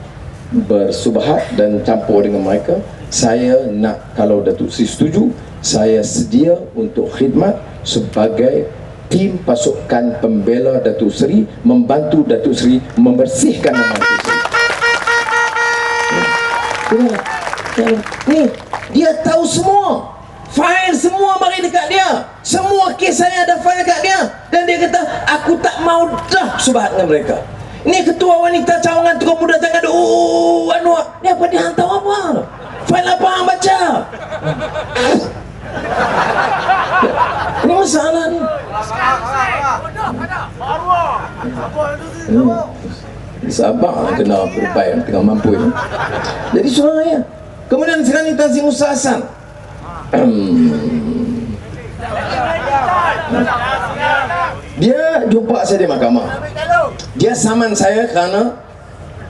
bersubahat dan campur dengan mereka. Saya nak, kalau Datuk Sri setuju, saya sedia untuk khidmat sebagai tim pasukan pembela Datuk Sri, membantu Datuk Sri membersihkan nama Datuk Sri. Ni dia tahu semua, fail semua mari dekat dia, semua kes saya ada fail dekat dia, dan dia kata aku tak mau dah subahat dengan mereka. Ini ketua wanita cawangan Tokoh Muda jangan ada Anwar. Ni apa dia hantar apa? Fail apa hang baca? Ini masalah ni. Sabah kena berbaik tengah mampu ni. Jadi surah ya. Kemudian sekarang ni Tan Sri Musa Hassan. Dia jumpa saya di mahkamah. Dia saman saya kerana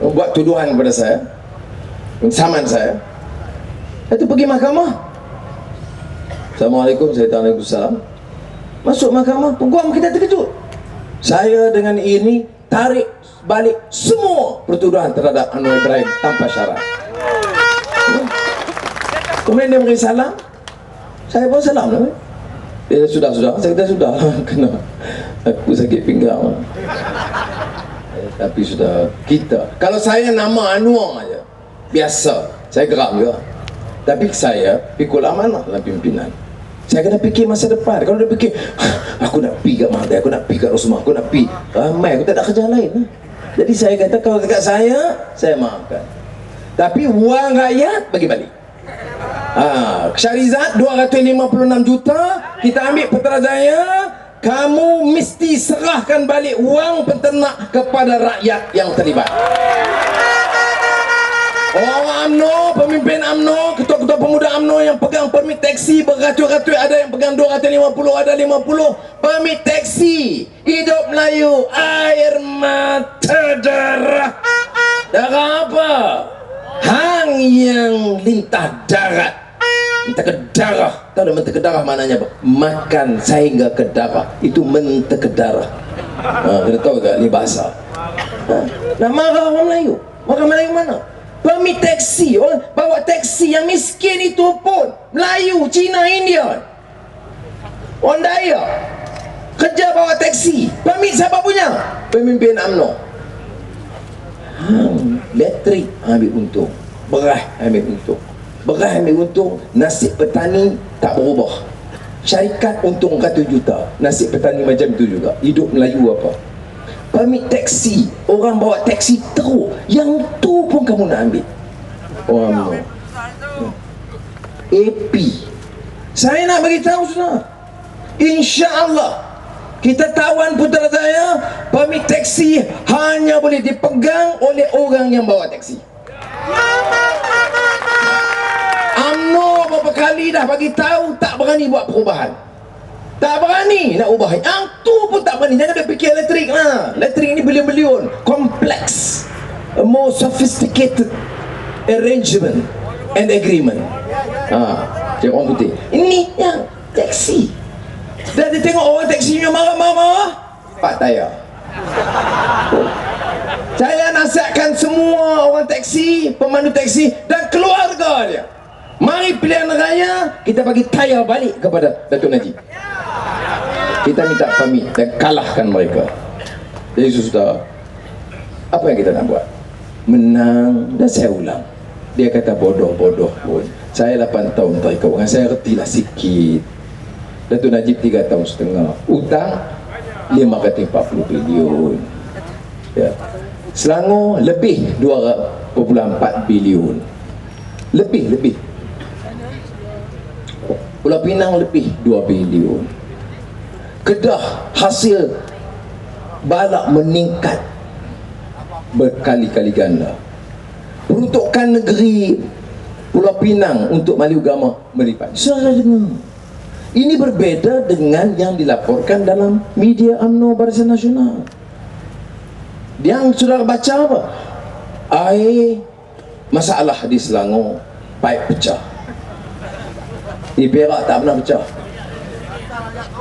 buat tuduhan kepada saya. Saman saya. Itu pergi mahkamah. Assalamualaikum, Waalaikumsalam. Masuk mahkamah, peguam kita terkejut. Saya dengan ini tarik balik semua pertuduhan terhadap Anwar Ibrahim tanpa syarat. Kemudian dia beri salam. Saya pun salam lah. Dia sudah. Saya kata sudah. Kena aku sakit pinggang. Tapi sudah kita. Kalau saya nama Anwar aja, biasa. Saya geram juga. Tapi saya pikul amanah dalam pimpinan. Saya kena fikir masa depan. Kalau dia fikir, aku nak pergi kat Mahathir, aku nak pergi kat Rosmah, aku nak pergi ramai, aku tak ada kerja lain lah. Jadi saya kata, kalau dekat saya maafkan. Tapi wang rakyat bagi balik. Syarizat 256 juta kita ambil Putrajaya, kamu mesti serahkan balik wang penternak kepada rakyat yang terlibat. Orang UMNO, pemimpin UMNO, ketua-ketua pemuda UMNO yang pegang permit taksi beratus-ratus, ada yang pegang 250, ada 50 permit taksi. Hidup Melayu, air mata darah. Darah apa? Hang yang lintah darat, lintah ke darah. Tahu dah mentah ke darah maknanya apa? Makan sehingga ke darah. Itu mentah ke darah. Kita tahu tak ni bahasa. Nah, marah orang Melayu. Orang Melayu mana? Permit taksi, orang bawa taksi yang miskin itu pun Melayu, Cina, India, orang Dayak kerja bawa taksi. Permit siapa punya? Pemimpin UMNO. Elektrik ambil untung, beras ambil untung, nasib petani tak berubah. Syarikat untung 100 juta, nasib petani macam tu juga. Hidup Melayu apa? Permit taksi, orang bawa taksi teruk, yang tu pun kamu nak ambil. Orang AP. Saya nak bagi tahu sudah, insya-Allah kita tawan Putrajaya, permit taksi hanya boleh dipegang oleh orang yang bawa taksi. UMNO berapa kali dah bagi tahu tak berani buat perubahan. Tak berani nak ubah. Yang tu pun tak berani. Jangan dia fikir elektrik lah. Elektrik ni bilion-bilion. Complex, a more sophisticated arrangement and agreement. Cik orang putih. Ini yang taksi. Dan dia tengok orang taksinya marah-marah, Pak Taya. Saya nasihatkan semua orang taksi, pemandu taksi dan keluarga dia, mari pilihan raya kita bagi tayar balik kepada Datuk Najib. Kita minta pamit dan kalahkan mereka. Jadi sudah, apa yang kita nak buat? Menang. Dan saya ulang, dia kata bodoh-bodoh pun. Saya 8 tahun tak ikut orang, saya retilah sikit. Datuk Najib 3 tahun setengah. Utang 540 bilion. Ya. Selangor lebih 2.4 bilion. Lebih. Pulau Pinang lebih 2 bilion. Kedah hasil balak meningkat berkali-kali ganda. Peruntukan negeri Pulau Pinang untuk Mali Agama melipat. Saudara dengar, ini berbeza dengan yang dilaporkan dalam media UMNO Barisan Nasional. Yang saudara baca apa? Air masalah di Selangor, paip pecah. Di Perak tak pernah pecah.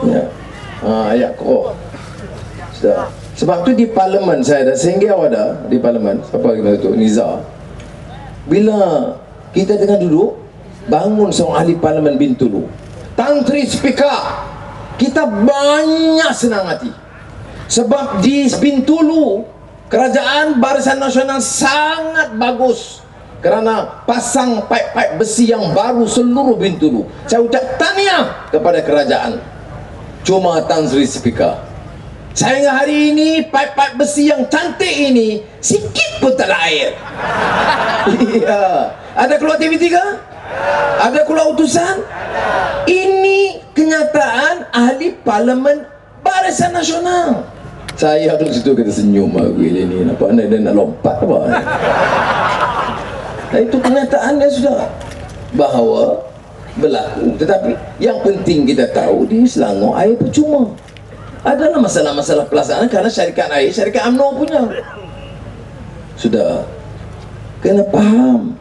Ya. Ayat Quran. Sudah. Sebab tu di parlimen saya dah singgah ada di parlimen. Siapa kita tu? Niza. Bila kita tengah duduk, bangun seorang ahli parlimen Bintulu, Tan Sri Speaker, kita banyak senang hati. Sebab di Bintulu, kerajaan Barisan Nasional sangat bagus kerana pasang paip-paip besi yang baru seluruh Bintulu. Saya ucap tahniah kepada kerajaan. Cuma Tan Sri Speaker, sehingga hari ini paip-paip besi yang cantik ini sikit pun tak ada air. Iya. Ada keluar TV3? Ada keluar utusan? Ini kenyataan ahli parlimen Barisan Nasional. Saya duduk situ kita senyum lagi ni. Nampak dia nak lompat apa? Itu kenyataannya sudah bahawa berlaku. Tetapi yang penting kita tahu di Selangor air percuma. Adalah masalah-masalah pelaksanaan kerana syarikat air, syarikat UMNO punya. Sudah kena faham.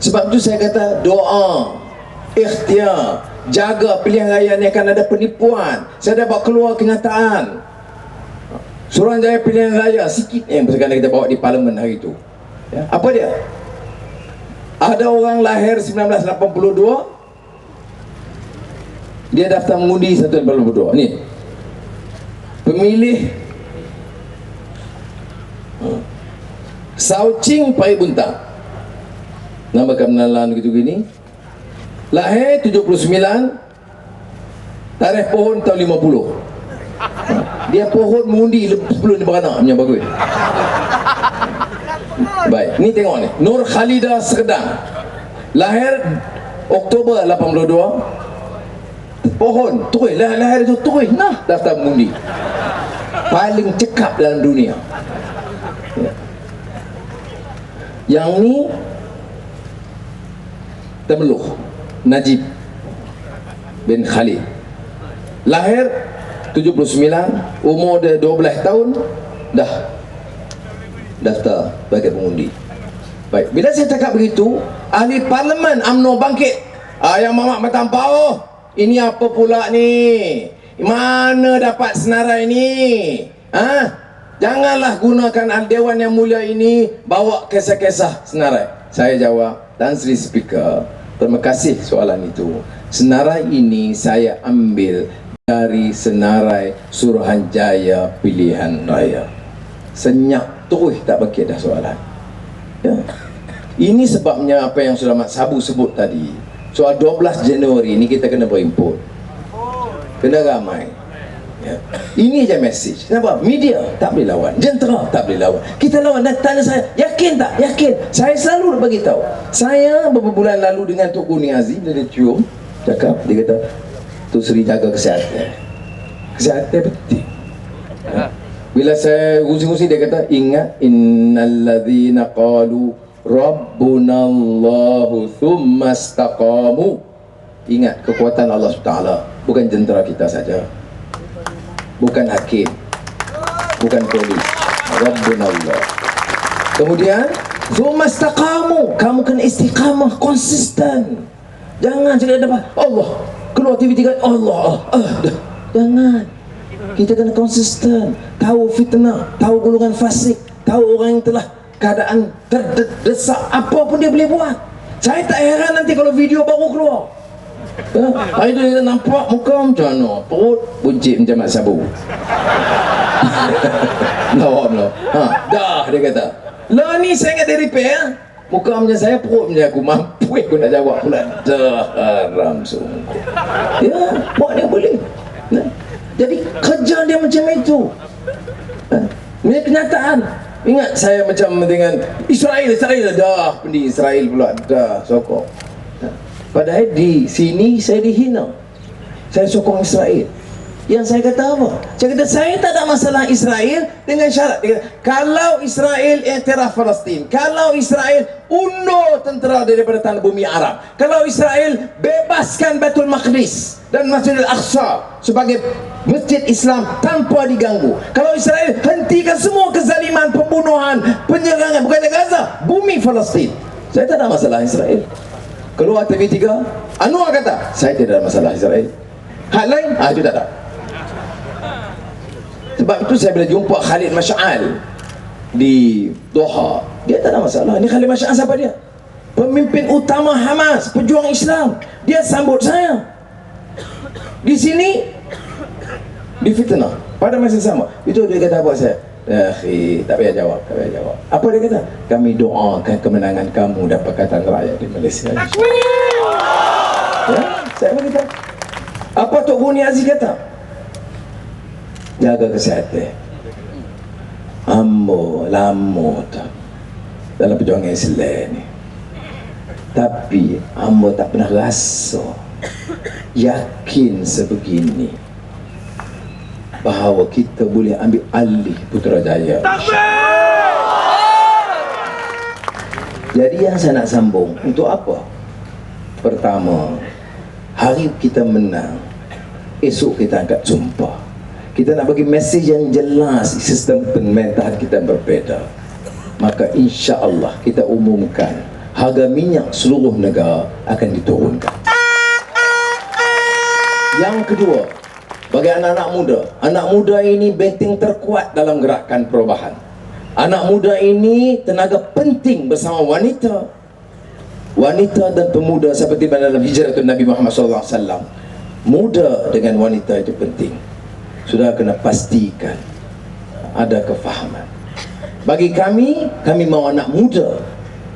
Sebab tu saya kata doa, ikhtiar, jaga pilihan raya ni akan ada penipuan. Saya dapat keluar kenyataan Suruhanjaya pilihan raya sikit yang sekarang kita bawa di parlimen hari itu, ya. Apa dia? Ada orang lahir 1982, dia daftar mengundi 1982. Ni pemilih Saucing Pai Buntang, nama kenalan gitu gini, lahir 79, tarikh pohon tahun 50. Dia pohon mengundi sebelum dia beranak punya bagus. Baik, ni tengok ni, Nur Khalidah Serdang, lahir Oktober 82, pohon terus lahir itu terus nah daftar mengundi, paling cekap dalam dunia. Ya. Yang ni Temeluh Najib bin Khalid, lahir 79, umur dia 12 tahun dah daftar sebagai pengundi. Baik, bila saya cakap begitu, ahli parlimen UMNO bangkit. Yang mamak matampau, ini apa pula ni? Mana dapat senarai ni? Janganlah gunakan Dewan Yang Mulia ini bawa kisah-kisah senarai. Saya jawab, Tan Sri Speaker, terima kasih soalan itu. Senarai ini saya ambil dari senarai Suruhanjaya Pilihan Raya. Senyap terus tak bakit dah soalan, ya. Ini sebabnya apa yang Saudara Mat Sabu sebut tadi, soal 12 Januari ni kita kena berinput, kena ramai, ya. Ini je mesej. Kenapa? Media tak boleh lawan, jentera tak boleh lawan. Kita lawan dan tanya saya, yakin tak? Yakin. Saya selalu bagi tahu. Saya beberapa bulan lalu dengan Tok Guni Aziz, dia cium, cakap, dia kata, Tu Sri jaga kesihatan. Kesihatan penting. Ya. Bila saya usi-usi dia kata, ingat, innalladzina qalu Rabbunallahu thumma istaqamu. Ingat kekuatan Allah SWT, bukan jentera kita saja, bukan hakim, bukan polis, Rabbunallah. Kemudian thumma istaqamu, kamu kena istiqamah, konsisten. Jangan cakap dapat Allah keluar TV3 Allah, jangan. Kita kena konsisten, tahu fitnah, tahu golongan fasik, tahu orang yang telah keadaan terdesak, apa pun dia boleh buat. Saya tak heran nanti kalau video baru keluar, hari tu dia nampak muka macam mana, perut buncit macam Mat Sabu. Lawan dah dia kata, lah ni saya ingat dia repair, muka macam saya, perut macam aku, mampu aku nak jawab pula. Dah haram sungguh. Ya, buat dia boleh. Jadi kerja dia macam itu. Ini kenyataan. Ingat saya macam dengan Israel dah, pendi Israel pula dah sokong. Padahal di sini saya dihina. Saya sokong Israel. Yang saya kata apa? Saya kata saya tak ada masalah Israel dengan syarat dia, kalau Israel iktiraf Palestin, kalau Israel undur tentera daripada tanah bumi Arab, kalau Israel bebaskan Baitul Maqdis dan Masjidil Aqsa sebagai masjid Islam tanpa diganggu, kalau Israel hentikan semua kezaliman, pembunuhan, penyerangan bukan Gaza, bumi Palestin, saya tak ada masalah Israel. Keluar TV3, Anwar kata saya tidak ada masalah Israel. Hak lain, itu tak ada. Sebab itu saya bila jumpa Khalid Mash'al di Doha, dia tak ada masalah. Ni Khalid Mash'al siapa dia? Pemimpin utama Hamas, pejuang Islam. Dia sambut saya. Di sini difitnah. Pada masa sama, itu dia kata apa saya? Tak payah jawab, tak payah jawab. Apa dia kata? Kami doakan kemenangan kamu dan Pakatan Rakyat di Malaysia. Ya, saya beritahu. Apa Tok Buni Aziz kata? Jaga kesihatan. Ambo lama tak dalam perjuangan Islam ni, tapi ambo tak pernah rasa yakin sebegini bahawa kita boleh ambil alih Putrajaya. Jadi yang saya nak sambung, untuk apa? Pertama, hari kita menang, esok kita akan jumpa. Kita nak bagi mesej yang jelas, sistem pemerintahan kita berbeza. Maka insya Allah kita umumkan harga minyak seluruh negara akan diturunkan. Yang kedua, bagi anak muda ini benteng terkuat dalam gerakan perubahan. Anak muda ini tenaga penting bersama wanita dan pemuda, seperti dalam hijratun Nabi Muhammad SAW. Muda dengan wanita itu penting. Sudah kena pastikan ada kefahaman. Bagi kami mahu anak muda,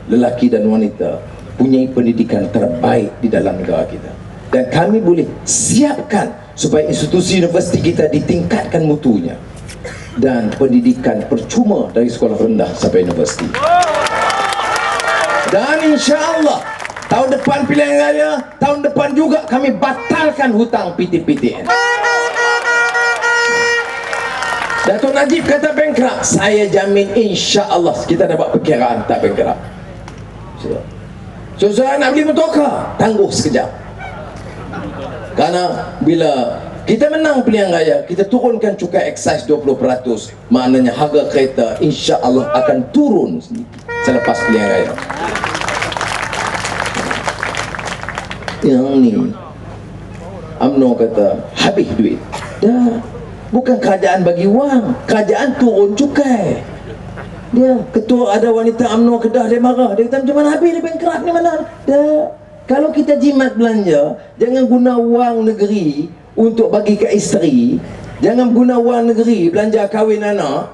lelaki dan wanita punya pendidikan terbaik di dalam negara kita, dan kami boleh siapkan supaya institusi universiti kita ditingkatkan mutunya, dan pendidikan percuma dari sekolah rendah sampai universiti. Dan insya Allah tahun depan pilihan raya, tahun depan juga kami batalkan hutang PTPTN. Datuk Najib kata bankrupt, saya jamin insya Allah kita dapat perkiraan tak bankrupt. So saya nak beli motorkar, tangguh sekejap. Karena bila kita menang pilihan raya, kita turunkan cukai excise 20%, maknanya harga kereta insya Allah akan turun selepas pilihan raya. Yang ni UMNO kata habis duit. Dah, bukan kerajaan bagi wang, kerajaan turun cukai. Dia ketua ada wanita UMNO Kedah, dia marah. Dia kata macam mana habis ni, bankrupt ni mana? Dah, kalau kita jimat belanja, jangan guna wang negeri untuk bagi ke isteri. Jangan guna wang negeri belanja kahwin anak.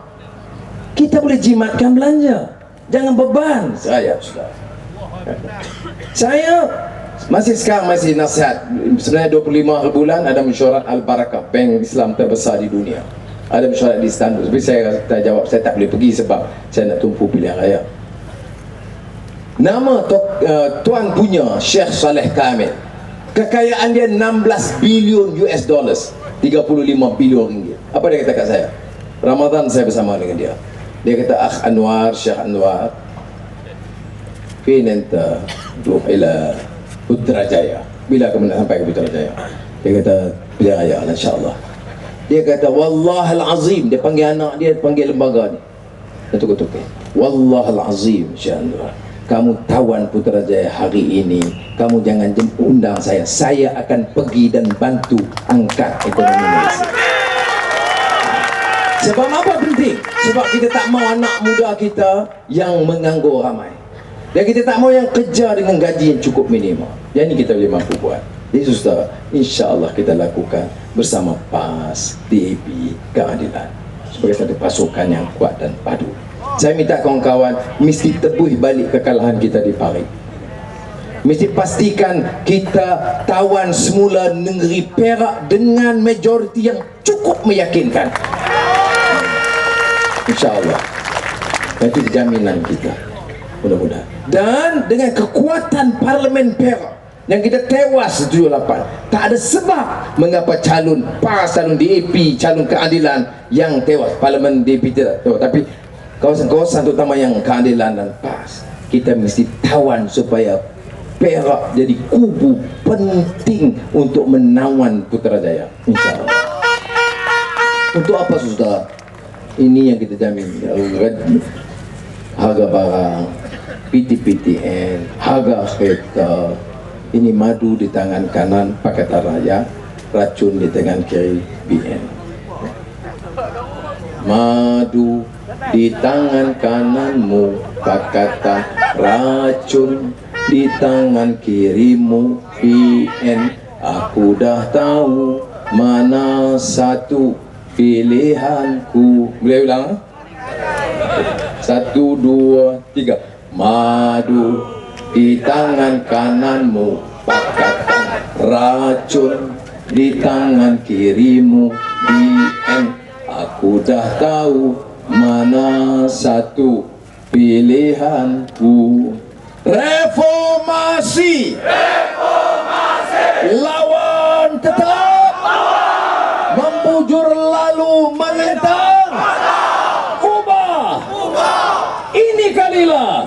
Kita boleh jimatkan belanja, jangan beban. Saya sekarang masih nasihat. Sebenarnya 25 hari bulan ada mesyuarat Al-Barakah, bank Islam terbesar di dunia. Ada mesyuarat di Istanbul. Tapi saya jawab saya tak boleh pergi sebab saya nak tumpu pilihan raya. Nama tuan punya Sheikh Saleh Kamil, kekayaan dia 16 bilion US dollars, 35 bilion ringgit. Apa dia kata kat saya? Ramadan saya bersama dengan dia. Dia kata, Akh Anwar, Syekh Anwar, fin anta tuh ila Putrajaya. Bila kamu nak sampai ke Putrajaya? Dia kata pilihan raya insya-Allah. Dia kata wallahal azim, dia panggil anak dia, panggil lembaga ni. Ketuk-ketuk. Wallahal azim, Syekh Anwar, kamu tawan Putrajaya hari ini, kamu jangan undang saya. Saya akan pergi dan bantu angkat ekonomi Malaysia. Sebab apa penting? Sebab kita tak mahu anak muda kita yang menganggur ramai, dan kita tak mahu yang kerja dengan gaji yang cukup minimum. Yang ini kita boleh mampu buat. Jadi Ustaz, insya-Allah kita lakukan bersama PAS, DAP, Keadilan sebagai satu pasukan yang kuat dan padu. Saya minta kawan-kawan mesti tebus balik kekalahan kita di Parit. Mesti pastikan kita tawan semula negeri Perak dengan majoriti yang cukup meyakinkan. InsyaAllah. Itu jaminan kita, mudah-mudahan. Dan dengan kekuatan Parlimen Perak yang kita tewas 78. Tak ada sebab mengapa calon PAS, calon DAP, calon keadilan yang tewas. Parlimen DAP tidak tewas, tapi kawasan-kawasan terutama yang keadilan dan PAS kita mesti tawan supaya Perak jadi kubu penting untuk menawan Putrajaya, insyaAllah. Untuk apa saudara? Ini yang kita jamin. Harga barang, PTPTN, harga kereta, ini madu di tangan kanan Pakatan Raya, racun di tangan kiri BN. Madu di tangan kananmu Pakatan, racun di tangan kirimu BN. Aku dah tahu mana satu pilihanku. Boleh ulang? 1, 2, 3. Madu di tangan kananmu Pakatan, racun di tangan kirimu BN. Aku dah tahu mana satu pilihanku. Reformasi, lawan tetap, membujur lalu menentang, ubah, ini kalilah